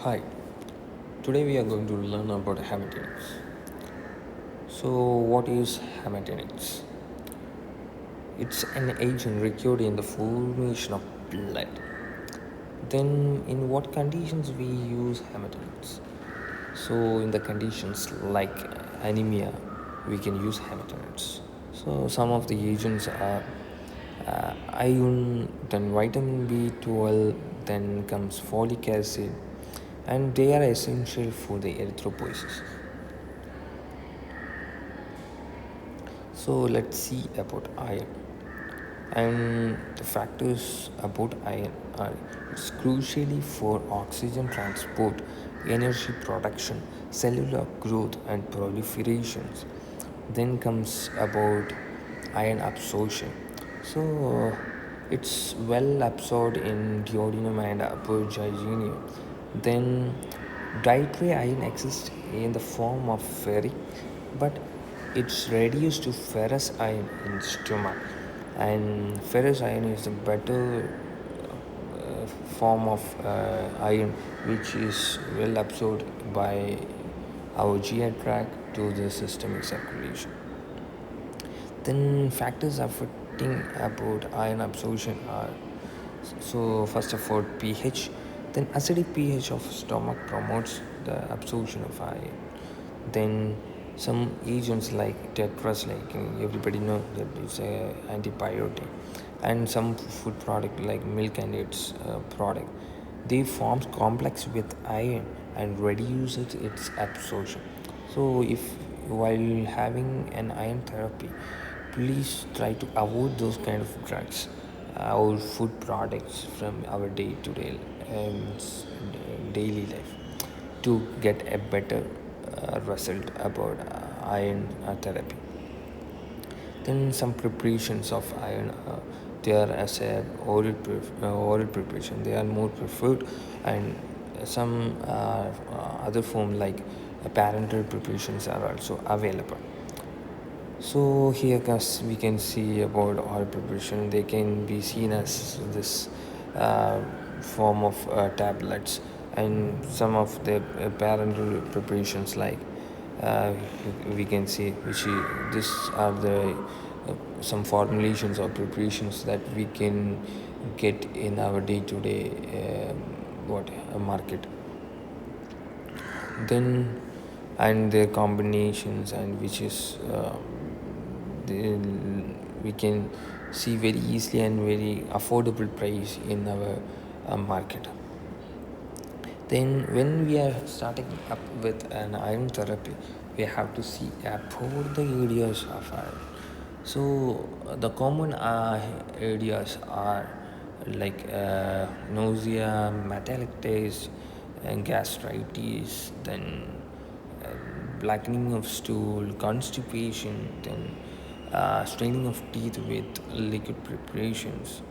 Hi, today we are going to learn about hematinics. So, what is hematinics? It's an agent required in the formation of blood. Then, in what conditions we use hematinics? So, in the conditions like anemia, we can use hematinics. So, some of the agents are iron, then vitamin B12, then comes folic acid, and they are essential for the erythropoiesis. So let's see about iron. And the factors about iron are it's crucially for oxygen transport, energy production, cellular growth and proliferations. Then comes about iron absorption. So it's well absorbed in duodenum and upper jejunum. Then dietary iron exists in the form of ferric, but it's reduced to ferrous iron in stomach, and ferrous iron is a better form of iron which is well absorbed by our GI tract to the systemic circulation. Then factors affecting about iron absorption are, so first of all, pH. Then acidic pH of stomach promotes the absorption of iron. Then some agents like tetras, like everybody know that it's a antibiotic, and some food product like milk and its product, they form complex with iron and reduces its absorption. So if while having an iron therapy, please try to avoid those kind of drugs, our food products from our day-to-day daily life, to get a better result about iron therapy. Then some preparations of iron, they are as a oral preparation, they are more preferred, and some other form like parenteral preparations are also available. So here guys, we can see about oil preparation. They can be seen as this uh, form of tablets, and some of the parental preparations like uh, we can see which this are the some formulations or preparations that we can get in our day-to-day market. Then and their combinations, and which is we can see very easily and very affordable price in our market. Then when we are starting up with an iron therapy, we have to see about the areas of iron. So the common areas are like nausea, metallic taste, and gastritis, then uh, blackening of stool, constipation, then straining of teeth with liquid preparations.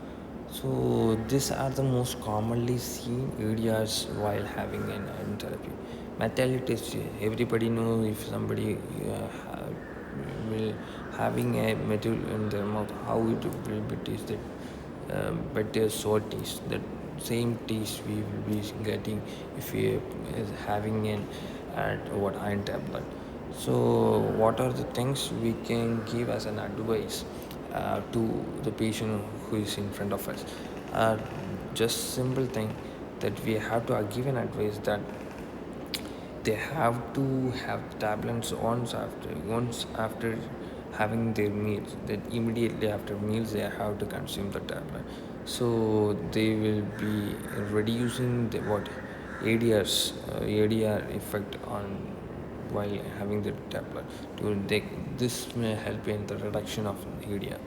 So these are the most commonly seen areas while having an iron therapy. Metallitis, everybody know if somebody will having a metal in their mouth, how it will be tasted. Better salt taste. That same taste we will be getting if we is having an what iron tablet. So what are the things we can give as an advice to the patient who is in front of us? Just simple thing that we have to give an advice that they have to have tablets once after having their meals, that immediately after meals they have to consume the tablet, so they will be reducing the what ADR effect on while having the tablet. This may help in the reduction of ADR.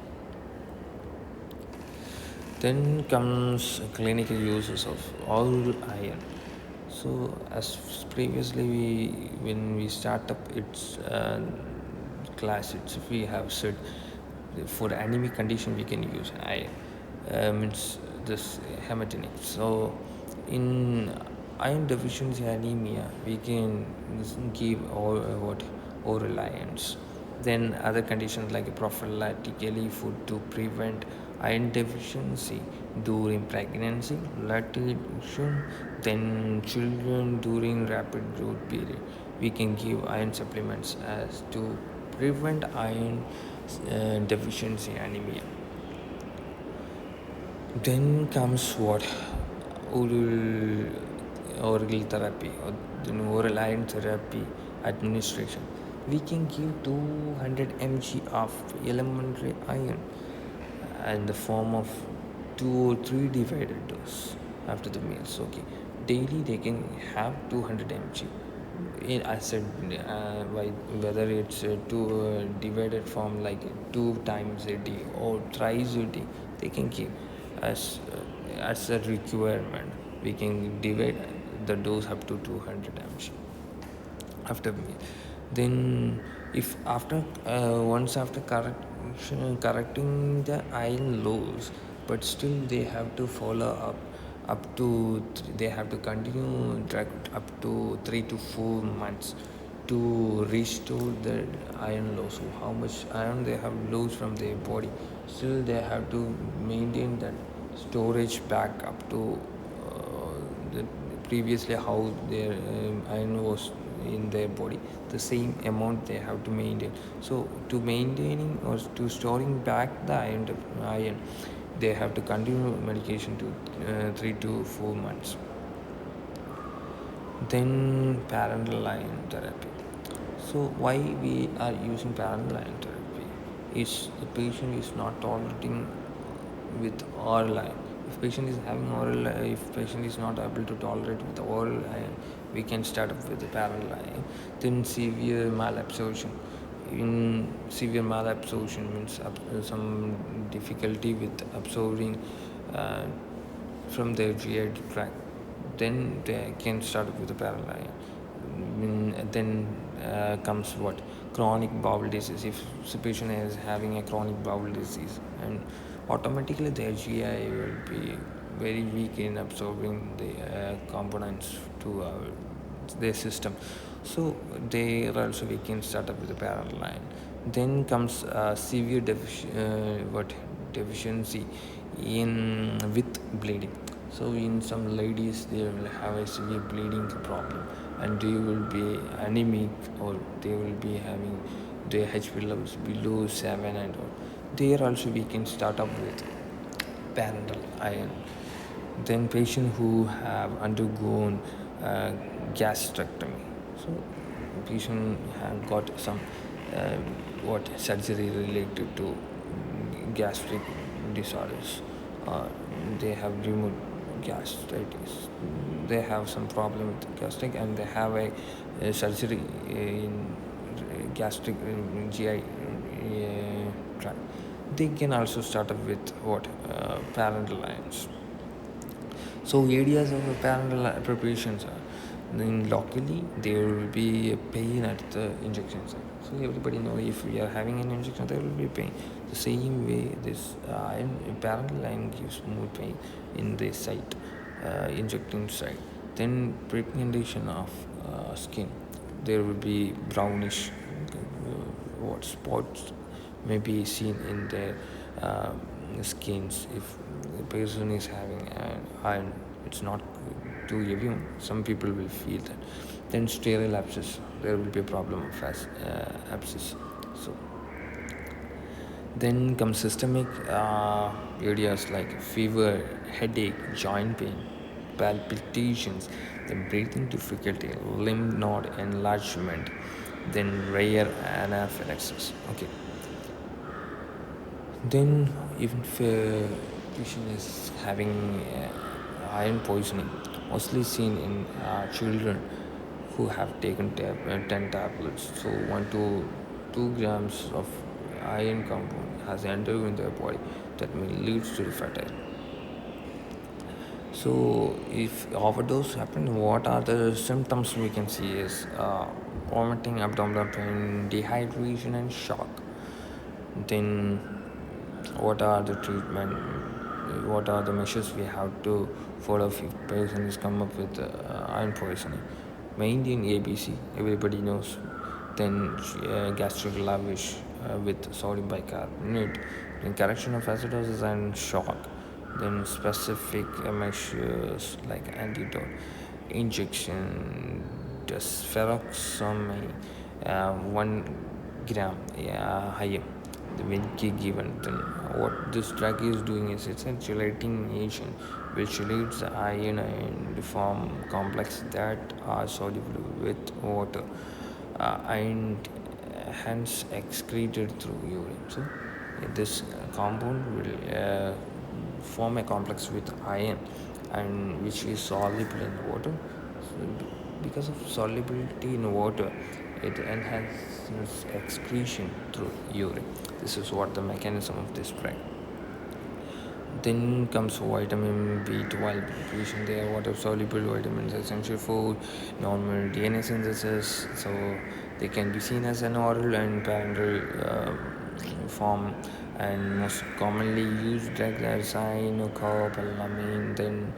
Then comes clinical uses of all iron. So as previously when we start up its class, we have said for anemic condition we can use iron. Means this hematinics. So in iron deficiency anemia, we can give oral irons. Then other conditions like prophylactically food to prevent iron deficiency during pregnancy, lactation, then children during rapid growth period. We can give iron supplements as to prevent iron deficiency anemia. Then comes what? Oral, oral therapy or oral iron therapy administration. We can give 200 mg of elementary iron in the form of 2 or 3 divided dose after the meals. Okay, daily they can have 200 mg. I said whether it's two divided form like 2 times a day or thrice a day, they can give as a requirement. We can divide the dose up to 200 mg after meal. Then if after once after correcting the iron lows, but still they have to follow up to they have to continue drug up to 3 to 4 months to restore the iron loss. So how much iron they have lost from their body, still they have to maintain that storage back up to the previously how their iron was in their body, the same amount they have to maintain. So to maintaining or to storing back the iron, they have to continue medication to 3 to 4 months. Then parental iron therapy. So why we are using parental iron therapy is the patient is not tolerating with oral iron. If patient is having oral, if patient is not able to tolerate with oral iron, we can start up with the parental iron. Then severe malabsorption. In severe malabsorption means some difficulty with absorbing uh, from their GI tract. Then they can start with the parental iron. Then comes what? Chronic bowel disease. If the patient is having a chronic bowel disease, and automatically their GI will be very weak in absorbing the components to their system. So they also we can start up with the parallel line. Then comes severe deficiency in with bleeding. So in some ladies they will have a severe bleeding problem, and they will be anemic, or they will be having their HP levels below 7 and all. There also we can start up with parental iron. Then patients who have undergone gastrectomy. So patient have got some uh, what surgery related to gastric disorders. They have removed gastritis. They have some problem with gastric, and they have a surgery in gastric GI tract. They can also start up with what parental lines. So areas of parental preparations are in locally there will be a pain at the injection site. So everybody know if we are having an injection there will be pain. The same way this parental line gives more pain in the site, injecting site. Then pigmentation of skin. There will be brownish what spots may be seen in their skins if the person is having an iron. It's not too heavy. Some people will feel that. Then sterile abscess. There will be a problem of abscess. So then comes systemic areas like fever, headache, joint pain, palpitations, then breathing difficulty, lymph node enlargement, then rare anaphylaxis. Okay. Then even if patient is having iron poisoning, mostly seen in children who have taken 10 tablets. So 1 to 2 grams of iron compound has entered in their body, that may leads to the fatality. So if overdose happens, what are the symptoms we can see is vomiting, abdominal pain, dehydration and shock. Then what are the treatment, what are the measures we have to follow if person is come up with iron poisoning? Mainly in ABC, everybody knows. Then gastric lavage with sodium bicarbonate, then correction of acidosis and shock, then specific measures like antidote, injection, desferoxamine, 1 gram higher when given. Then what this drug is doing is it's a chelating agent which chelates the iron and form complex that are soluble with water and hence excreted through urine. So this compound will form a complex with iron and which is soluble in water. So because of solubility in water, it enhances excretion through urine. This is what the mechanism of this drug. Then comes vitamin B12 preparation. They are water soluble vitamins essential for normal DNA synthesis. So they can be seen as an oral and parenteral form, and most commonly used drugs are cyanocobalamin, then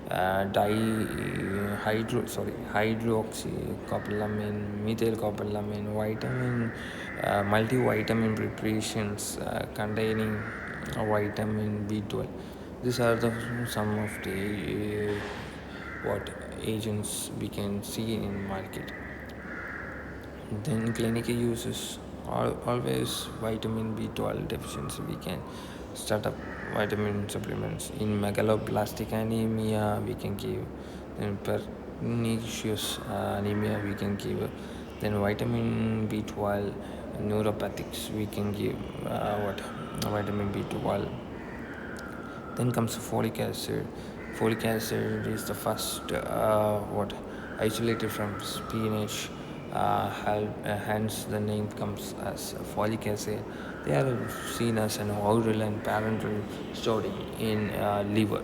hydroxycobalamin, methylcobalamin, vitamin multivitamin preparations containing vitamin B12. These are some of the what agents we can see in market. Then clinical uses, always vitamin B12 deficiency. We can start up vitamin supplements. In megaloblastic anemia, we can give. Then pernicious anemia, we can give. Then vitamin B12 neuropathics, we can give vitamin B12. Then comes folic acid. Folic acid is the first isolated from spinach. Hence the name comes as folic acid. They are seen as an oral and parenteral study in liver.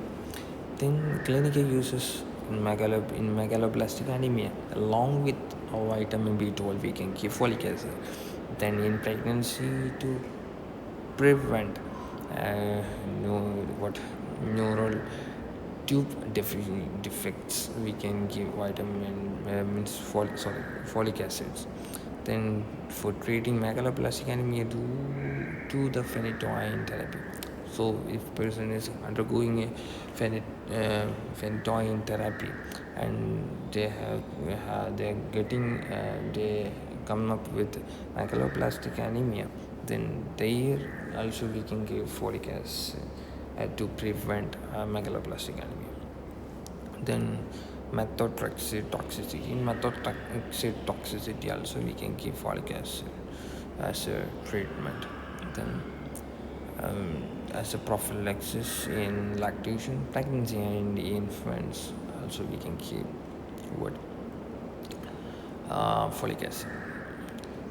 Then clinical uses in megaloblastic anemia, along with vitamin B12, we can give folic acid. Then in pregnancy to prevent neural tube defects, we can give folic acids. Then for treating megaloblastic anemia, do the phenytoin therapy. So if person is undergoing a phenytoin therapy and they come up with megaloblastic anemia, then there also we can give folic acid to prevent megaloblastic anemia. Then methotrexate toxicity. In methotrexate toxicity also we can give folic acid as a treatment. Then as a prophylaxis in lactation, pregnancy and infants also we can keep folic acid.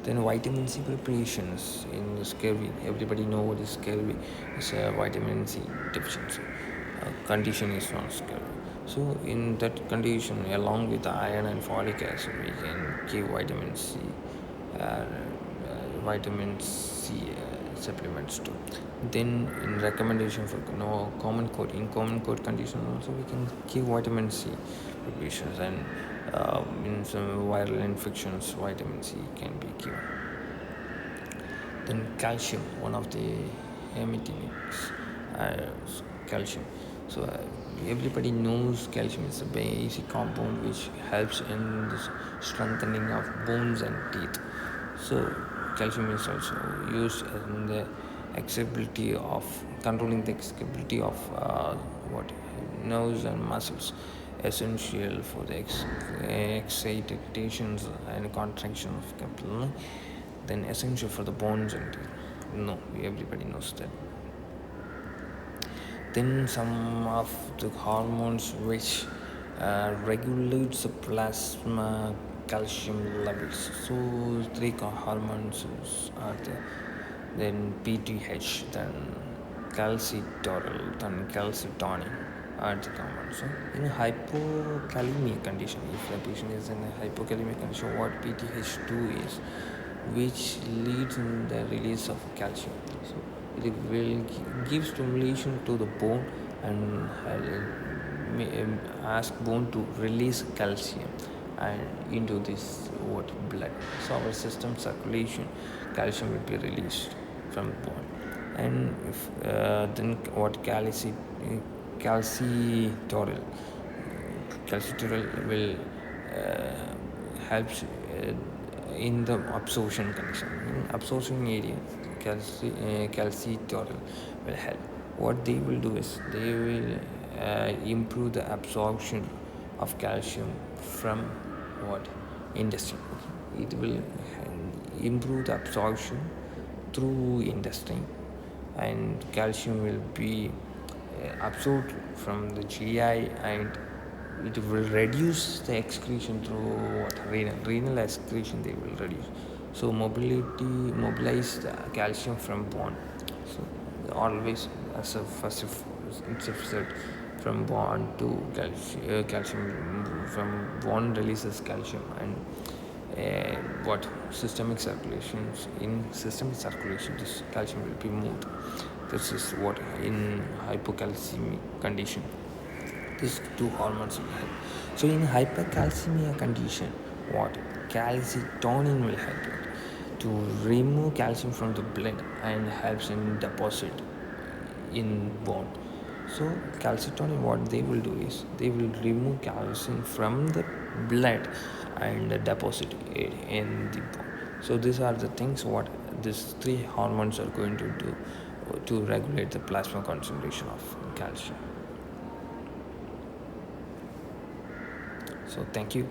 Then vitamin C preparations in the scurvy. Everybody know what is scurvy. It's a vitamin C deficiency. Condition is not scurvy. So in that condition, along with the iron and folic acid, we can give vitamin C supplements too. Then in recommendation for common cold condition also we can give vitamin C preparations, and in some viral infections vitamin C can be given. Then calcium, one of the Hematinics, calcium. So everybody knows calcium is a basic compound which helps in the strengthening of bones and teeth. So calcium is also used in the controlling the excitability of nerves and muscles, essential for the excitations and contraction of capillary. Then essential for the bones and teeth. No, everybody knows that. Then some of the hormones which regulates the plasma calcium levels. So 3 hormones are there. Then PTH, then calcitorol, then calcitonin are the hormones. So in a hypokalemia condition, if the patient is in a hypokalemia condition, what PTH do is, which leads in the release of calcium. So it will give stimulation to the bone and ask bone to release calcium and into this blood. So our system circulation, calcium will be released from the bone. And then what calcitorial calcitorial will helps in the absorption condition. In absorption area, calcitorial will help. What they will do is they will improve the absorption of calcium from what intestine. It will improve the absorption through intestine, and calcium will be absorbed from the GI, and it will reduce the excretion through what renal excretion they will reduce. So mobilize the calcium from bone. So always as a first it's said from bone to calcium from bone releases calcium, and what systemic circulations in systemic circulation this calcium will be moved. This is what in hypocalcemic condition these two hormones will help. So in hypercalcemia condition, what calcitonin will help it to remove calcium from the blood and helps in deposit in bone. So calcitonin, what they will do is they will remove calcium from the blood and deposit it in the bone. So these are the things what these three hormones are going to do to regulate the plasma concentration of calcium. So thank you.